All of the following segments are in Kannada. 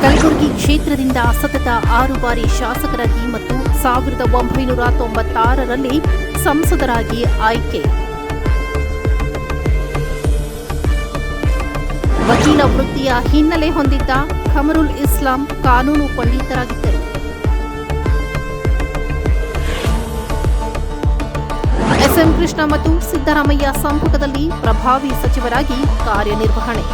ಕಲಬುರಗಿ ಕ್ಷೇತ್ರದಿಂದ ಸತತ 6 ಬಾರಿ ಶಾಸಕರಾಗಿ ಮತ್ತು 1996ರಲ್ಲಿ ಸಂಸದರಾಗಿ ಆಯ್ಕೆ. ವಕೀಲ ವೃತ್ತಿಯ ಹಿನ್ನೆಲೆ ಹೊಂದಿದ್ದ ಖಮರುಲ್ ಇಸ್ಲಾಂ ಕಾನೂನು ಪಂಡಿತರಾಗಿದ್ದರು. ಎಸ್ಎಂ ಕೃಷ್ಣ ಮತ್ತು ಸಿದ್ದರಾಮಯ್ಯ ಸಂಪುಟದಲ್ಲಿ ಪ್ರಭಾವಿ ಸಚಿವರಾಗಿ ಕಾರ್ಯನಿರ್ವಹಣೆ.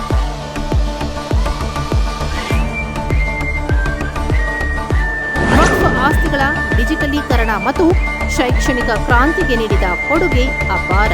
ವಕ್ಫ್ ಆಸ್ತಿಗಳ ಡಿಜಿಟಲೀಕರಣ ಮತ್ತು ಶೈಕ್ಷಣಿಕ ಕ್ರಾಂತಿಗೆ ನೀಡಿದ ಕೊಡುಗೆ ಅಪಾರ.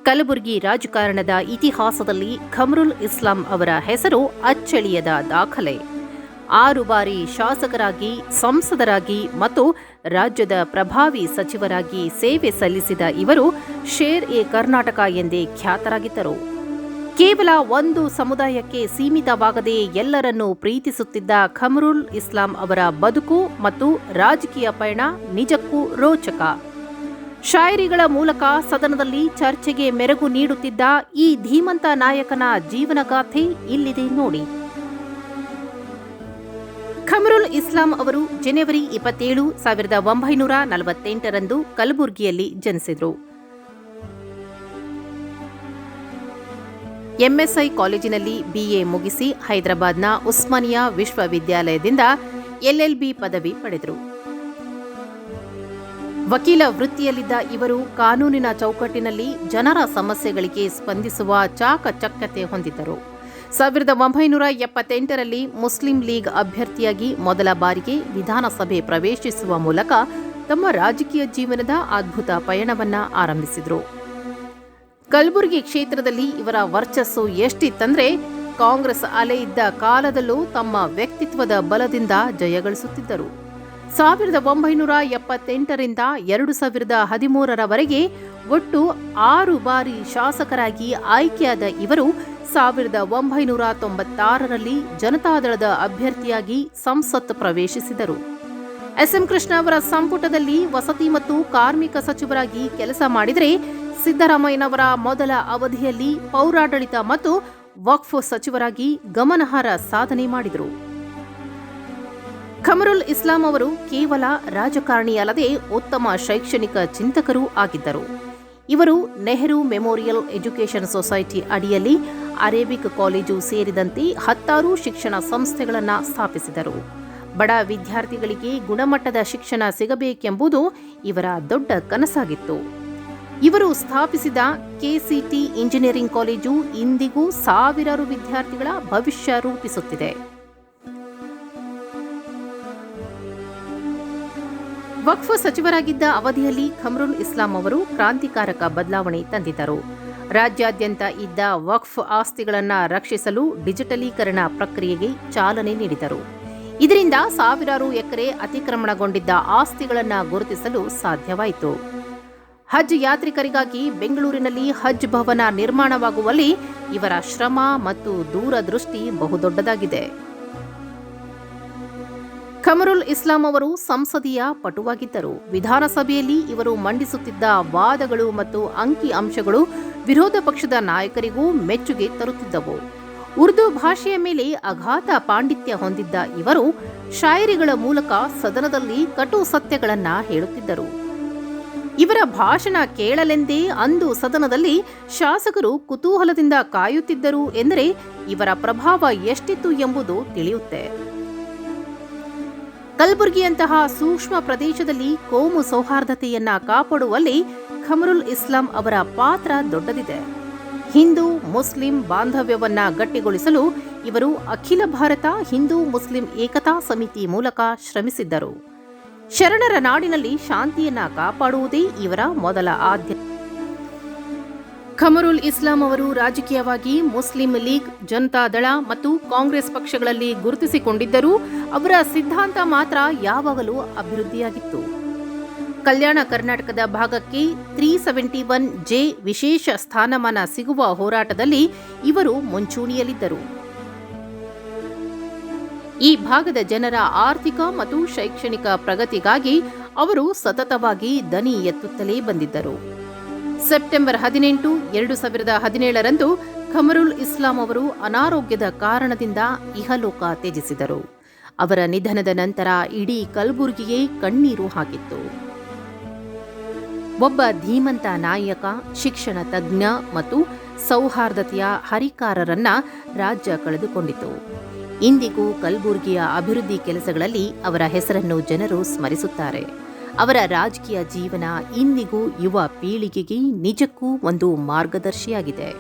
ಕಲಬುರಗಿ ರಾಜಕಾರಣದ ಇತಿಹಾಸದಲ್ಲಿ ಖಮರುಲ್ ಇಸ್ಲಾಂ ಅವರ ಹೆಸರು ಅಚ್ಚಳಿಯದ ದಾಖಲೆ. 6 ಬಾರಿ ಶಾಸಕರಾಗಿ, ಸಂಸದರಾಗಿ ಮತ್ತು ರಾಜ್ಯದ ಪ್ರಭಾವಿ ಸಚಿವರಾಗಿ ಸೇವೆ ಸಲ್ಲಿಸಿದ ಇವರು ಶೇರ್ ಎ ಕರ್ನಾಟಕ ಎಂದೇ ಖ್ಯಾತರಾಗಿದ್ದರು. ಕೇವಲ ಒಂದು ಸಮುದಾಯಕ್ಕೆ ಸೀಮಿತವಾಗದೆ ಎಲ್ಲರನ್ನೂ ಪ್ರೀತಿಸುತ್ತಿದ್ದ ಖಮರುಲ್ ಇಸ್ಲಾಂ ಅವರ ಬದುಕು ಮತ್ತು ರಾಜಕೀಯ ಪಯಣ ನಿಜಕ್ಕೂ ರೋಚಕ. ಶಾಯರಿಗಳ ಮೂಲಕ ಸದನದಲ್ಲಿ ಚರ್ಚೆಗೆ ಮೆರುಗು ನೀಡುತ್ತಿದ್ದ ಈ ಧೀಮಂತ ನಾಯಕನ ಜೀವನಗಾಥೆ ಇಲ್ಲಿದೆ ನೋಡಿ. ಖಮರುಲ್ ಇಸ್ಲಾಂ ಅವರು ಜನವರಿ 27, 1948ರಂದು ಕಲಬುರಗಿಯಲ್ಲಿ ಜನಿಸಿದರು. ಎಂಎಸ್ಐ ಕಾಲೇಜಿನಲ್ಲಿ BA ಮುಗಿಸಿ ಹೈದರಾಬಾದ್ನ ಉಸ್ಮಾನಿಯಾ ವಿಶ್ವವಿದ್ಯಾಲಯದಿಂದ LLB ಪದವಿ ಪಡೆದರು. ವಕೀಲ ವೃತ್ತಿಯಲ್ಲಿದ್ದ ಇವರು ಕಾನೂನಿನ ಚೌಕಟ್ಟಿನಲ್ಲಿ ಜನರ ಸಮಸ್ಯೆಗಳಿಗೆ ಸ್ಪಂದಿಸುವ ಚಾಕಚಕ್ಯತೆ ಹೊಂದಿದ್ದರು. 1978ರಲ್ಲಿ ಮುಸ್ಲಿಂ ಲೀಗ್ ಅಭ್ಯರ್ಥಿಯಾಗಿ ಮೊದಲ ಬಾರಿಗೆ ವಿಧಾನಸಭೆ ಪ್ರವೇಶಿಸುವ ಮೂಲಕ ತಮ್ಮ ರಾಜಕೀಯ ಜೀವನದ ಅದ್ಭುತ ಪಯಣವನ್ನ ಆರಂಭಿಸಿದರು. ಕಲಬುರಗಿ ಕ್ಷೇತ್ರದಲ್ಲಿ ಇವರ ವರ್ಚಸ್ಸು ಎಷ್ಟಿತ್ತಂದ್ರೆ ಕಾಂಗ್ರೆಸ್ ಅಲೆ ಇದ್ದ ಕಾಲದಲ್ಲೂ ತಮ್ಮ ವ್ಯಕ್ತಿತ್ವದ ಬಲದಿಂದ ಜಯಗಳಿಸುತ್ತಿದ್ದರು. 1978ರಿಂದ 2013ರವರೆಗೆ ಒಟ್ಟು 6 ಬಾರಿ ಶಾಸಕರಾಗಿ ಆಯ್ಕೆಯಾದ ಇವರು 1996ರಲ್ಲಿ ಜನತಾದಳದ ಅಭ್ಯರ್ಥಿಯಾಗಿ ಸಂಸತ್ ಪ್ರವೇಶಿಸಿದರು. ಎಸ್ಎಂ ಕೃಷ್ಣ ಅವರ ಸಂಪುಟದಲ್ಲಿ ವಸತಿ ಮತ್ತು ಕಾರ್ಮಿಕ ಸಚಿವರಾಗಿ ಕೆಲಸ ಮಾಡಿದರೆ, ಸಿದ್ದರಾಮಯ್ಯನವರ ಮೊದಲ ಅವಧಿಯಲ್ಲಿ ಪೌರಾಡಳಿತ ಮತ್ತು ವಕ್ಫ್ ಸಚಿವರಾಗಿ ಗಮನಾರ್ಹ ಸಾಧನೆ ಮಾಡಿದರು. ಖಮರುಲ್ ಇಸ್ಲಾಂ ಅವರು ಕೇವಲ ರಾಜಕಾರಣಿಯಲ್ಲದೆ ಉತ್ತಮ ಶೈಕ್ಷಣಿಕ ಚಿಂತಕರೂ ಆಗಿದ್ದರು. ಇವರು ನೆಹರು ಮೆಮೋರಿಯಲ್ ಎಜುಕೇಷನ್ ಸೊಸೈಟಿ ಅಡಿಯಲ್ಲಿ ಅರೇಬಿಕ್ ಕಾಲೇಜು ಸೇರಿದಂತೆ 10 ಶಿಕ್ಷಣ ಸಂಸ್ಥೆಗಳನ್ನು ಸ್ಥಾಪಿಸಿದರು. ಬಡ ವಿದ್ಯಾರ್ಥಿಗಳಿಗೆ ಗುಣಮಟ್ಟದ ಶಿಕ್ಷಣ ಸಿಗಬೇಕೆಂಬುದು ಇವರ ದೊಡ್ಡ ಕನಸಾಗಿತ್ತು. ಇವರು ಸ್ಥಾಪಿಸಿದ KCT ಇಂಜಿನಿಯರಿಂಗ್ ಕಾಲೇಜು ಇಂದಿಗೂ ಸಾವಿರಾರು ವಿದ್ಯಾರ್ಥಿಗಳ ಭವಿಷ್ಯ ರೂಪಿಸುತ್ತಿದೆ. ವಕ್ಫ್ ಸಚಿವರಾಗಿದ್ದ ಅವಧಿಯಲ್ಲಿ ಖಮರುಲ್ ಇಸ್ಲಾಂ ಅವರು ಕ್ರಾಂತಿಕಾರಕ ಬದಲಾವಣೆ ತಂದಿದ್ದರು. ರಾಜ್ಯಾದ್ಯಂತ ಇದ್ದ ವಕ್ಫ್ ಆಸ್ತಿಗಳನ್ನು ರಕ್ಷಿಸಲು ಡಿಜಿಟಲೀಕರಣ ಪ್ರಕ್ರಿಯೆಗೆ ಚಾಲನೆ ನೀಡಿದರು. ಇದರಿಂದ ಸಾವಿರಾರು ಎಕರೆ ಅತಿಕ್ರಮಣಗೊಂಡಿದ್ದ ಆಸ್ತಿಗಳನ್ನು ಗುರುತಿಸಲು ಸಾಧ್ಯವಾಯಿತು. ಹಜ್ ಯಾತ್ರಿಕರಿಗಾಗಿ ಬೆಂಗಳೂರಿನಲ್ಲಿ ಹಜ್ ಭವನ ನಿರ್ಮಾಣವಾಗುವಲ್ಲಿ ಇವರ ಶ್ರಮ ಮತ್ತು ದೂರದೃಷ್ಟಿ ಬಹುದೊಡ್ಡದಾಗಿದೆ. ಖಮರುಲ್ ಇಸ್ಲಾಂ ಅವರು ಸಂಸದೀಯ ಪಟುವಾಗಿದ್ದರು. ವಿಧಾನಸಭೆಯಲ್ಲಿ ಇವರು ಮಂಡಿಸುತ್ತಿದ್ದ ವಾದಗಳು ಮತ್ತು ಅಂಕಿ ಅಂಶಗಳು ವಿರೋಧ ಪಕ್ಷದ ನಾಯಕರಿಗೂ ಮೆಚ್ಚುಗೆ ತರುತ್ತಿದ್ದವು. ಉರ್ದು ಭಾಷೆಯ ಮೇಲೆ ಅಗಾಧ ಪಾಂಡಿತ್ಯ ಹೊಂದಿದ್ದ ಇವರು ಶಾಯರಿಗಳ ಮೂಲಕ ಸದನದಲ್ಲಿ ಕಟು ಸತ್ಯಗಳನ್ನು ಹೇಳುತ್ತಿದ್ದರು. ಇವರ ಭಾಷಣ ಕೇಳಲೆಂದೇ ಅಂದು ಸದನದಲ್ಲಿ ಶಾಸಕರು ಕುತೂಹಲದಿಂದ ಕಾಯುತ್ತಿದ್ದರು ಎಂದರೆ ಇವರ ಪ್ರಭಾವ ಎಷ್ಟಿತ್ತು ಎಂಬುದು ತಿಳಿಯುತ್ತೆ. ಕಲಬುರಗಿಯಂತಹ ಸೂಕ್ಷ್ಮ ಪ್ರದೇಶದಲ್ಲಿ ಕೋಮು ಸೌಹಾರ್ದತೆಯನ್ನ ಕಾಪಾಡುವಲ್ಲಿ ಖಮರುಲ್ ಇಸ್ಲಾಂ ಅವರ ಪಾತ್ರ ದೊಡ್ಡದಿದೆ. ಹಿಂದೂ ಮುಸ್ಲಿಂ ಬಾಂಧವ್ಯವನ್ನ ಗಟ್ಟಿಗೊಳಿಸಲು ಇವರು ಅಖಿಲ ಭಾರತ ಹಿಂದೂ ಮುಸ್ಲಿಂ ಏಕತಾ ಸಮಿತಿ ಮೂಲಕ ಶ್ರಮಿಸಿದ್ದರು. ಶರಣರ ನಾಡಿನಲ್ಲಿ ಶಾಂತಿಯನ್ನ ಕಾಪಾಡುವುದೇ ಇವರ ಮೊದಲ ಆದ್ಯತೆ. ಖಮರುಲ್ ಇಸ್ಲಾಂ ಅವರು ರಾಜಕೀಯವಾಗಿ ಮುಸ್ಲಿಂ ಲೀಗ್, ಜನತಾದಳ ಮತ್ತು ಕಾಂಗ್ರೆಸ್ ಪಕ್ಷಗಳಲ್ಲಿ ಗುರುತಿಸಿಕೊಂಡಿದ್ದರೂ ಅವರ ಸಿದ್ಧಾಂತ ಮಾತ್ರ ಯಾವಾಗಲೂ ಅಭಿವೃದ್ಧಿಯಾಗಿತ್ತು. ಕಲ್ಯಾಣ ಕರ್ನಾಟಕದ ಭಾಗಕ್ಕೆ 371 ವಿಶೇಷ ಸ್ಥಾನಮಾನ ಸಿಗುವ ಹೋರಾಟದಲ್ಲಿ ಇವರು ಮುಂಚೂಣಿಯಲ್ಲಿದ್ದರು. ಈ ಭಾಗದ ಜನರ ಆರ್ಥಿಕ ಮತ್ತು ಶೈಕ್ಷಣಿಕ ಪ್ರಗತಿಗಾಗಿ ಅವರು ಸತತವಾಗಿ ದನಿ ಎತ್ತುತ್ತಲೇ ಬಂದಿದ್ದರು. ಸೆಪ್ಟೆಂಬರ್ 18, 2017ರಂದು ಖಮರುಲ್ ಇಸ್ಲಾಂ ಅವರು ಅನಾರೋಗ್ಯದ ಕಾರಣದಿಂದ ಇಹಲೋಕ ತ್ಯಜಿಸಿದರು. ಅವರ ನಿಧನದ ನಂತರ ಇಡೀ ಕಲಬುರಗಿಗೆ ಕಣ್ಣೀರು ಹಾಕಿತ್ತು. ಒಬ್ಬ ಧೀಮಂತ ನಾಯಕ, ಶಿಕ್ಷಣ ತಜ್ಞ ಮತ್ತು ಸೌಹಾರ್ದತೆಯ ಹರಿಕಾರರನ್ನ ರಾಜ್ಯ ಕಳೆದುಕೊಂಡಿತು. ಇಂದಿಗೂ ಕಲಬುರಗಿಯ ಅಭಿವೃದ್ಧಿ ಕೆಲಸಗಳಲ್ಲಿ ಅವರ ಹೆಸರನ್ನು ಜನರು ಸ್ಮರಿಸುತ್ತಾರೆ. ಅವರ ರಾಜಕೀಯ ಜೀವನ ಇಂದಿಗೂ ಯುವ ಪೀಳಿಗೆಗೆ ನಿಜಕ್ಕೂ ಒಂದು ಮಾರ್ಗದರ್ಶಿಯಾಗಿದೆ.